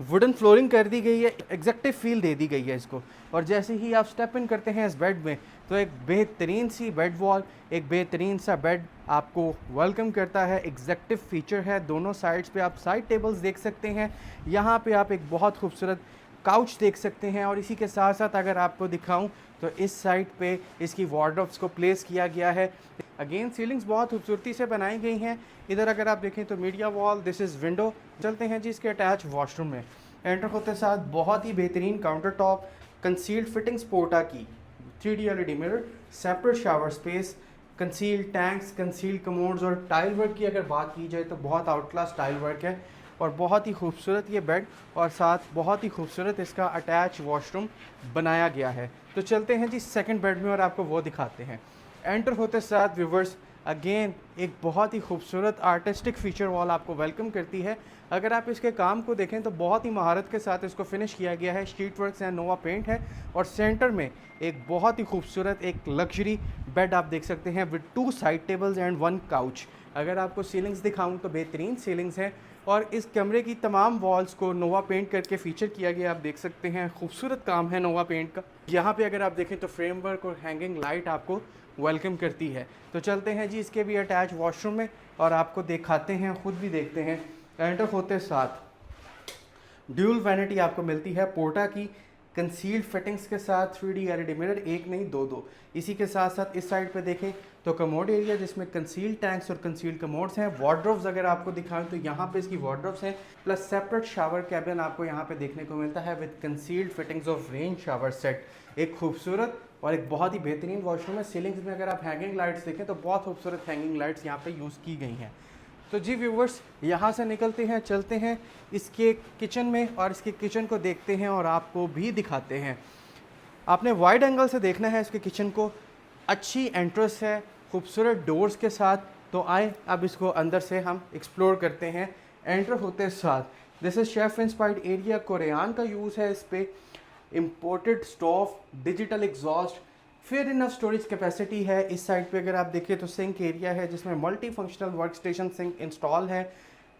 Wooden flooring कर दी गई है, एग्जैक्टिव फील दे दी गई है इसको। और जैसे ही आप स्टेप इन करते हैं इस बेड में तो एक बेहतरीन सी बेड वॉल, एक बेहतरीन सा बेड आपको वेलकम करता है। एग्जैक्टिव फीचर है, दोनों साइड्स पे आप साइड टेबल्स देख सकते हैं, यहाँ पे आप एक बहुत खूबसूरत काउच देख सकते हैं। और इसी के साथ साथ अगर आपको दिखाऊं तो इस साइड पे इसकी वार्डरोब्स को प्लेस किया गया है। अगेन सीलिंग्स बहुत खूबसूरती से बनाई गई हैं। इधर अगर आप देखें तो media wall, this is window. चलते हैं जी इसके अटैच वॉशरूम में। एंटर होते साथ बहुत ही बेहतरीन काउंटर टॉप, कंसील्ड फिटिंग्स पोर्टा की, 3D LED mirror, separate shower space, concealed tanks, concealed commodes. और टाइल वर्क की अगर बात की जाए तो बहुत आउट क्लास टाइल वर्क है और बहुत ही खूबसूरत ये बेड और साथ बहुत ही खूबसूरत इसका अटैच वॉशरूम बनाया गया है। तो चलते हैं जी सेकंड बेड में और आपको वो दिखाते हैं। एंटर होते साथ व्यूवर्स अगेन एक बहुत ही खूबसूरत आर्टिस्टिक फीचर वॉल आपको वेलकम करती है। अगर आप इसके काम को देखें तो बहुत ही महारत के साथ इसको फिनिश किया गया है। शीट वर्क्स है, नोवा पेंट है और सेंटर में एक बहुत ही खूबसूरत एक लग्जरी बेड आप देख सकते हैं with 2 side tables and 1 couch. अगर आपको सीलिंग्स दिखाऊं तो बेहतरीन सीलिंग्स हैं और इस कमरे की तमाम वॉल्स को नोवा पेंट करके फीचर किया गया, आप देख सकते हैं। खूबसूरत काम है नोवा पेंट का। यहाँ पे अगर आप देखें तो फ्रेमवर्क और हैंगिंग लाइट आपको वेलकम करती है। तो चलते हैं जी इसके भी अटैच वॉशरूम में और आपको दिखाते हैं, खुद भी देखते हैं। एंटर होते साथ ड्यूल वैनिटी आपको मिलती है पोर्टा की, कंसील्ड फिटिंग्स के साथ 3D LED मिरर, एक नहीं दो। इसी के साथ साथ इस साइड पे देखें तो कमोड एरिया जिसमें कंसील्ड टैंक्स और कंसील्ड कमोड्स हैं। वार्डरोब्स अगर आपको दिखाएं तो यहाँ पे इसकी वार्डरोब्स हैं, प्लस सेपरेट शावर कैबिन आपको यहाँ पे देखने को मिलता है with concealed fittings of rain shower set. एक खूबसूरत और एक बहुत ही बेहतरीन वॉशरूम है। सीलिंग्स में अगर आप हैंगिंग लाइट्स देखें तो बहुत खूबसूरत हैंगिंग लाइट्स यहाँ पे यूज़ की गई हैं। तो जी व्यूवर्स यहाँ से निकलते हैं, चलते हैं इसके किचन में और इसके किचन को देखते हैं और आपको भी दिखाते हैं। आपने वाइड एंगल से देखना है इसके किचन को। अच्छी एंट्रेंस है खूबसूरत डोर्स के साथ। तो आए अब इसको अंदर से हम एक्सप्लोर करते हैं। एंटर होते साथ this is chef inspired area, Korean का यूज़ है इस पर, इम्पोर्टेड स्टोव, डिजिटल एग्जॉस्ट, फिर इनफ स्टोरेज कैपेसिटी है। इस साइड पे अगर आप देखें तो सिंक एरिया है जिसमें multi functional work station sink install है,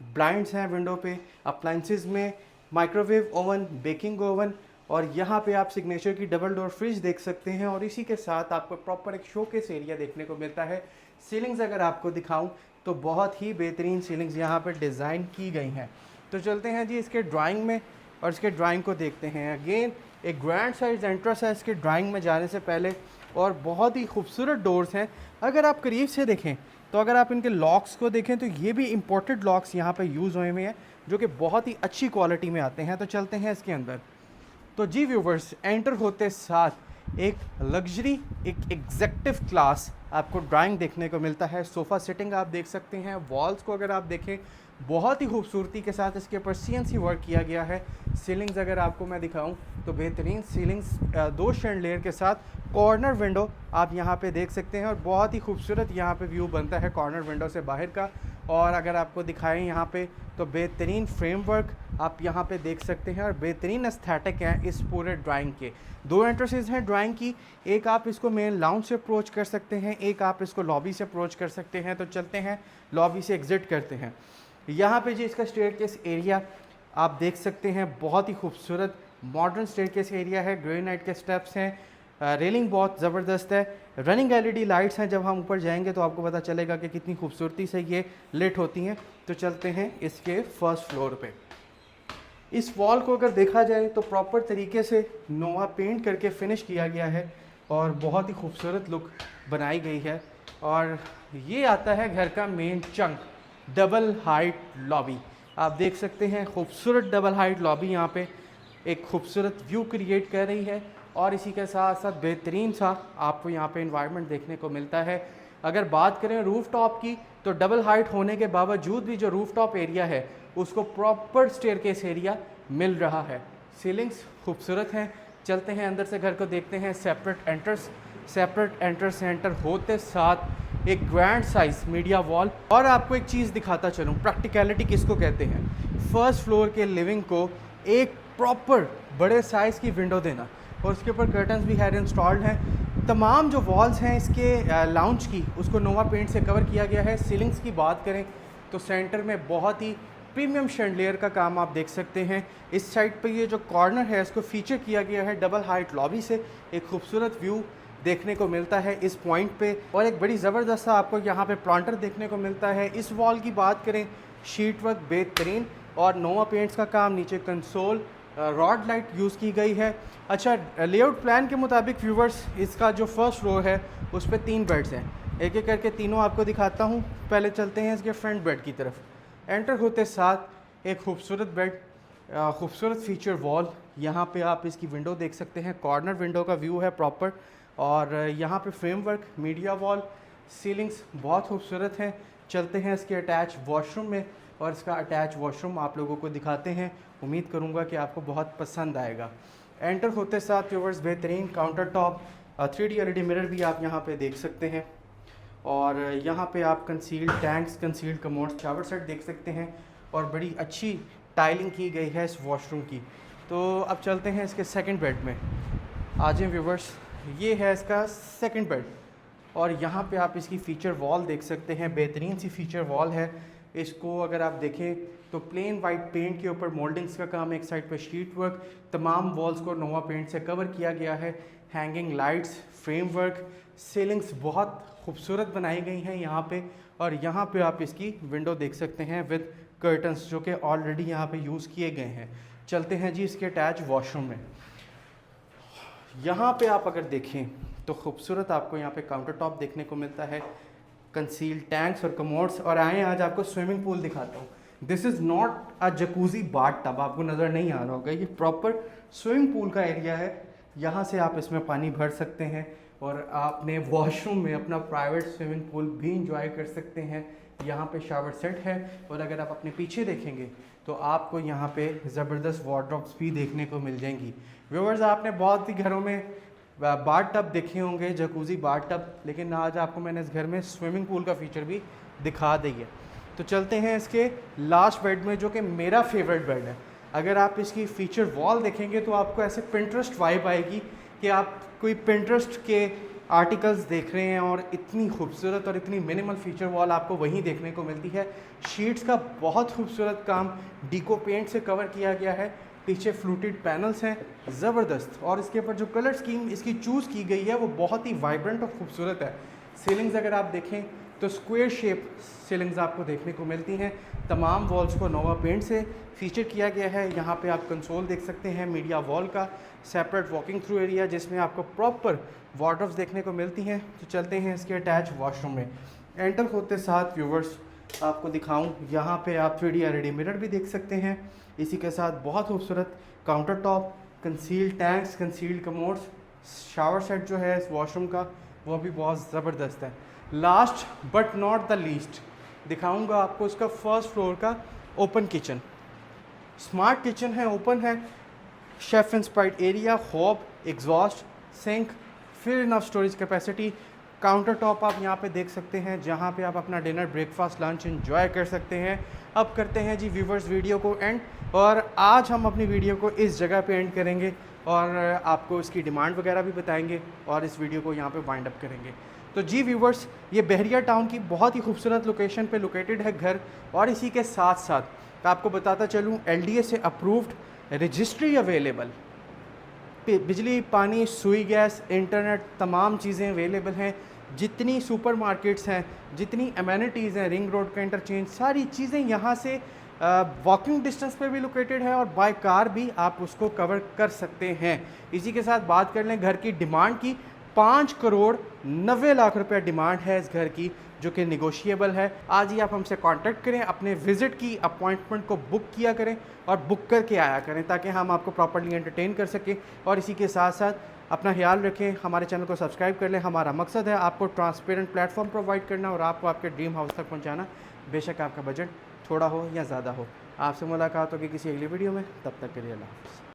ब्लाइंड्स हैं विंडो पे, अप्लाइंसेस में माइक्रोवेव ओवन, बेकिंग ओवन और यहाँ पे आप सिग्नेचर की डबल डोर फ्रिज देख सकते हैं। और इसी के साथ आपको प्रॉपर एक शोकेस एरिया देखने को मिलता है। सीलिंग्स अगर आपको दिखाऊं तो बहुत ही बेहतरीन सीलिंग्स यहाँ पर डिज़ाइन की गई हैं। तो चलते हैं जी इसके ड्राइंग में और इसके ड्राइंग को देखते हैं। अगेन एक ग्रैंड साइज एंट्रेंस है इसके ड्राइंग में जाने से पहले और बहुत ही खूबसूरत डोर्स हैं। अगर आप करीब से देखें तो अगर आप इनके लॉक्स को देखें तो ये भी इम्पोर्टेड लॉक्स यहाँ पे यूज़ हुए हैं जो कि बहुत ही अच्छी क्वालिटी में आते हैं। तो चलते हैं इसके अंदर। तो जी व्यूवर्स एंटर होते साथ एक लग्जरी, एक एग्जेक्टिव क्लास आपको ड्राइंग देखने को मिलता है। सोफ़ा सेटिंग आप देख सकते हैं। वॉल्स को अगर आप देखें बहुत ही खूबसूरती के साथ इसके ऊपर CNC वर्क किया गया है। सीलिंग्स अगर आपको मैं दिखाऊं तो बेहतरीन सीलिंग्स 2 शैंडलियर के साथ, कॉर्नर विंडो आप यहाँ पे देख सकते हैं और बहुत ही खूबसूरत यहाँ पे व्यू बनता है कॉर्नर विंडो से बाहर का। और अगर आपको दिखाएं यहाँ पे तो बेहतरीन फ्रेमवर्क आप यहाँ पे देख सकते हैं और बेहतरीन एस्थेटिक हैं इस पूरे ड्राइंग के। 2 एंट्रेंसेस हैं ड्राइंग की, एक आप इसको मेन लाउंज से अप्रोच कर सकते हैं, एक आप इसको लॉबी से अप्रोच कर सकते हैं। तो चलते हैं लॉबी से एग्जिट करते हैं। यहाँ पे जी इसका स्टेयरकेस एरिया आप देख सकते हैं, बहुत ही खूबसूरत मॉडर्न स्टेयरकेस एरिया है। ग्रेनाइट के स्टेप्स हैं, रेलिंग बहुत ज़बरदस्त है, रनिंग LED लाइट्स हैं। जब हम ऊपर जाएंगे तो आपको पता चलेगा कि कितनी खूबसूरती से ये लेट होती हैं। तो चलते हैं इसके फर्स्ट फ्लोर पे। इस वॉल को अगर देखा जाए तो प्रॉपर तरीके से नोवा पेंट करके फिनिश किया गया है और बहुत ही खूबसूरत लुक बनाई गई है। और ये आता है घर का main chunk, double height lobby आप देख सकते हैं। खूबसूरत डबल हाइट लॉबी यहाँ पे एक खूबसूरत व्यू क्रिएट कर रही है और इसी के साथ साथ बेहतरीन सा आपको यहाँ पे इन्वायरमेंट देखने को मिलता है। अगर बात करें रूफ टॉप की तो डबल हाइट होने के बावजूद भी जो रूफ टॉप एरिया है उसको प्रॉपर स्टेयरकेस एरिया मिल रहा है। सीलिंग्स खूबसूरत हैं। चलते हैं अंदर से घर को देखते हैं। सेपरेट एंट्रेंस एंटर होते साथ एक ग्रैंड साइज मीडिया वॉल। और आपको एक चीज़ दिखाता चलूँ, प्रैक्टिकलिटी किसको कहते हैं। फर्स्ट फ्लोर के लिविंग को एक प्रॉपर बड़े साइज़ की विंडो देना और उसके ऊपर कर्टन्स भी हेड इंस्टॉल्ड हैं। तमाम जो वॉल्स हैं इसके लाउंज की उसको नोवा पेंट से कवर किया गया है। सीलिंग्स की बात करें तो सेंटर में बहुत ही प्रीमियम शैंडलियर का काम आप देख सकते हैं। इस साइड पे ये जो कॉर्नर है इसको फीचर किया गया है डबल हाइट लॉबी से। एक खूबसूरत व्यू देखने को मिलता है इस पॉइंट पे, और एक बड़ी ज़बरदस्त आपको यहाँ पे प्लांटर देखने को मिलता है। इस वॉल की बात करें, शीट वर्क बेहतरीन और नोवा पेंट्स का काम, नीचे कंसोल रॉड लाइट यूज़ की गई है। अच्छा, लेआउट प्लान के मुताबिक व्यूवर्स इसका जो फर्स्ट फ्लोर है उस पर 3 बेड्स हैं। एक एक करके तीनों आपको दिखाता हूँ। पहले चलते हैं इसके फ्रंट बेड की तरफ। एंटर होते साथ एक खूबसूरत बेड, खूबसूरत फीचर वॉल, यहाँ पे आप इसकी विंडो देख सकते हैं, कॉर्नर विंडो का व्यू है प्रॉपर। और यहाँ पे फ्रेमवर्क, मीडिया वॉल, सीलिंग्स बहुत खूबसूरत हैं। चलते हैं इसके अटैच वॉशरूम में और इसका अटैच वॉशरूम आप लोगों को दिखाते हैं। उम्मीद करूँगा कि आपको बहुत पसंद आएगा। एंटर होते साथ व्यूवर्स बेहतरीन counter top, 3D LED mirror भी आप यहाँ पे देख सकते हैं। और यहाँ पे आप concealed tanks, concealed commodes, shower set देख सकते हैं और बड़ी अच्छी टाइलिंग की गई है इस वॉशरूम की। तो अब चलते हैं इसके सेकंड बेड में। आ जाएं व्यूवर्स, ये है इसका सेकंड बेड और यहाँ पे आप इसकी फ़ीचर वॉल देख सकते हैं। बेहतरीन सी फ़ीचर वॉल है। इसको अगर आप देखें तो प्लेन वाइट पेंट के ऊपर मोल्डिंग्स का काम, एक साइड पे शीट वर्क, तमाम वॉल्स को नोवा पेंट से कवर किया गया है। हैंगिंग लाइट्स, फ्रेमवर्क, सीलिंग्स बहुत खूबसूरत बनाई गई हैं यहाँ पे। और यहाँ पे आप इसकी विंडो देख सकते हैं विद कर्टन्स, जो कि ऑलरेडी यहाँ पे यूज़ किए गए हैं। चलते हैं जी इसके अटैच वॉशरूम में। यहाँ पे आप अगर देखें तो खूबसूरत आपको यहाँ पे काउंटर टॉप देखने को मिलता है, कंसील्ड टैंक्स और कमोड्स। और आए आज आपको स्विमिंग पूल दिखाता हूँ। This is not a jacuzzi bath tub, आपको नज़र नहीं आ रहा होगा, ये प्रॉपर स्विमिंग पूल का एरिया है। यहाँ से आप इसमें पानी भर सकते हैं और आपने वॉशरूम में अपना प्राइवेट स्विमिंग पूल भी इंजॉय कर सकते हैं। यहाँ पे शावर सेट है और अगर आप अपने पीछे देखेंगे तो आपको यहाँ पे ज़बरदस्त वार्डरोब्स भी देखने को मिल जाएंगी। व्यूअर्स, आपने बहुत ही घरों में बाथ टब देखे होंगे, जकूज़ी बाथ टब, लेकिन आज आपको मैंने इस घर में स्विमिंग पूल का फीचर भी दिखा दी है। तो चलते हैं इसके लास्ट बेड में, जो कि मेरा फेवरेट बेड है। अगर आप इसकी फ़ीचर वॉल देखेंगे तो आपको ऐसे पिंटरेस्ट वाइब आएगी कि आप कोई पिंटरेस्ट के आर्टिकल्स देख रहे हैं। और इतनी खूबसूरत और इतनी मिनिमल फीचर वॉल आपको वहीं देखने को मिलती है। शीट्स का बहुत खूबसूरत काम डीको पेंट से कवर किया गया है। पीछे फ्लूटेड पैनल्स हैं ज़बरदस्त, और इसके ऊपर जो कलर स्कीम इसकी चूज़ की गई है वो बहुत ही वाइब्रेंट और ख़ूबसूरत है। सीलिंग्स अगर आप देखें तो स्क्वायर शेप सीलिंग्स आपको देखने को मिलती हैं। तमाम वॉल्स को नोवा पेंट से फीचर किया गया है। यहाँ पे आप कंसोल देख सकते हैं, मीडिया वॉल का सेपरेट वॉकिंग थ्रू एरिया जिसमें आपको प्रॉपर वार्डरोब्स देखने को मिलती हैं। तो चलते हैं इसके अटैच वॉशरूम में। एंटर होते साथ व्यूवर्स आपको दिखाऊं, यहाँ पे आप 3D LED मिरर भी देख सकते हैं। इसी के साथ बहुत खूबसूरत counter top, concealed tanks, concealed commodes, shower set जो है इस वॉशरूम का वो भी बहुत ज़बरदस्त है। Last but not the least दिखाऊंगा आपको इसका फर्स्ट फ्लोर का ओपन किचन। स्मार्ट किचन है, ओपन है, chef inspired area, hob, exhaust, sink, फिर enough storage capacity. Counter top आप यहाँ पे देख सकते हैं जहाँ पे आप अपना डिनर, ब्रेकफास्ट, लंच एंजॉय कर सकते हैं। अब करते हैं जी व्यूवर्स वीडियो को एंड, और आज हम अपनी वीडियो को इस जगह पे एंड करेंगे और आपको इसकी डिमांड वगैरह भी बताएंगे और इस वीडियो को यहाँ पे वाइंड अप करेंगे। तो जी व्यूवर्स, ये बहरिया टाउन की बहुत ही खूबसूरत लोकेशन पे लोकेटेड है घर। और इसी के साथ साथ आपको बताता चलूँ, LDA से अप्रूव्ड, रजिस्ट्री अवेलेबल, बिजली, पानी, सुई गैस, इंटरनेट, तमाम चीज़ें अवेलेबल हैं। जितनी सुपर मार्केट्स हैं, जितनी एमेनिटीज़ हैं, रिंग रोड का इंटरचेंज, सारी चीज़ें यहाँ से वॉकिंग डिस्टेंस पे भी लोकेटेड है और बाय कार भी आप उसको कवर कर सकते हैं। इसी के साथ बात कर लें घर की डिमांड की, 5,90,00,000 रुपये डिमांड है इस घर की, जो कि निगोशिएबल है। आज ही आप हमसे कांटेक्ट करें, अपने विज़िट की अपॉइंटमेंट को बुक किया करें और बुक करके आया करें ताकि हम आपको प्रॉपर्ली एंटरटेन कर सकें। और इसी के साथ साथ अपना ख्याल रखें, हमारे चैनल को सब्सक्राइब कर लें। हमारा मकसद है आपको ट्रांसपेरेंट प्लेटफॉर्म प्रोवाइड करना और आपको आपके ड्रीम हाउस तक पहुँचाना, बेशक आपका बजट थोड़ा हो या ज़्यादा हो। आपसे मुलाकात होगी किसी अगली वीडियो में, तब तक के लिए अल्लाह हाफ़िज़।